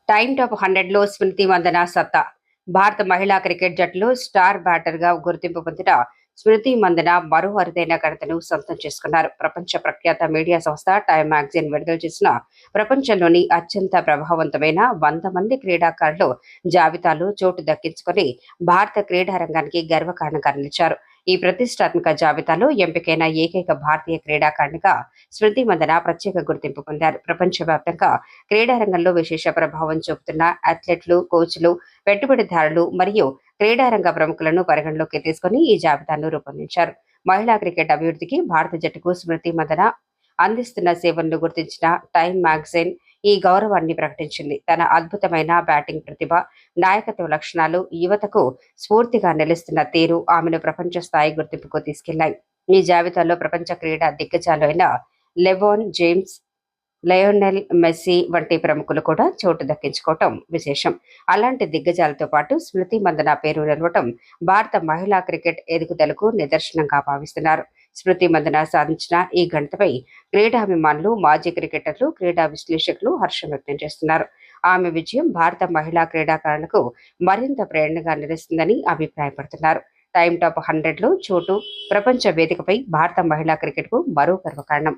Time top 100లో స్మృతి మందన సత్తా. భారత మహిళా క్రికెట్ జట్టులో స్టార్ బ్యాటర్గా గుర్తింపు పొందిన స్మృతి మందన మరో అరుదైన ఘనతను సొంతం చేసుకున్నారు. ప్రపంచ ప్రఖ్యాత మీడియా సంస్థ టైమ్ మ్యాగజైన్ విడుదల చేసిన ప్రపంచంలోని అత్యంత ప్రభావవంతమైన 100 మంది క్రీడాకారులు జాబితాలో చోటు దక్కించుకుని భారత క్రీడా రంగానికి గర్వకారణంగా నిలిచారు. ఈ ప్రతిష్టాత్మక జాబితాలో ఎంపికైన ఏకైక భారతీయ క్రీడాకారిణిగా స్మృతి మందన ప్రత్యేక గుర్తింపు పొందారు. ప్రపంచవ్యాప్తంగా క్రీడా రంగంలో విశేష ప్రభావం చూపుతున్న అథ్లెట్లు, కోచ్లు, పెట్టుబడిదారులు మరియు క్రీడారంగ ప్రముఖులను పరిగణలోకి తీసుకుని ఈ జాబితాను రూపొందించారు. మహిళా క్రికెట్ అభివృద్ధికి భారత జట్టుకు స్మృతి మందన అందిస్తున్న సేవలను గుర్తించిన టైమ్ మ్యాగజైన్ ఈ గౌరవాన్ని ప్రకటించింది. తన అద్భుతమైన బ్యాటింగ్ ప్రతిభ, నాయకత్వ లక్షణాలు, యువతకు స్ఫూర్తిగా నిలుస్తున్న తీరు ఆమెను ప్రపంచ స్థాయి గుర్తింపుకు తీసుకెళ్లాయి. ఈ జాబితాలో ప్రపంచ క్రీడా దిగ్గజాలు అయిన లెబ్రాన్ జేమ్స్, లయోనెల్ మెస్సీ వంటి ప్రముఖులు కూడా చోటు దక్కించుకోవటం విశేషం. అలాంటి దిగ్గజాలతో పాటు స్మృతి మందన పేరు నిలవటం భారత మహిళా క్రికెట్ ఎదుగుదలకు నిదర్శనంగా భావిస్తున్నారు. స్మృతి మందన సాధించిన ఈ ఘనతపై క్రీడాభిమానులు, మాజీ క్రికెటర్లు, క్రీడా విశ్లేషకులు హర్షం వ్యక్తం చేస్తున్నారు. ఆమె విజయం భారత మహిళా క్రీడాకారులకు మరింత ప్రేరణగా నిలుస్తుందని అభిప్రాయపడుతున్నారు. టైమ్ టాప్ 100లో చోటు ప్రపంచ వేదికపై భారత మహిళా క్రికెట్కు మరో గర్వకారణం.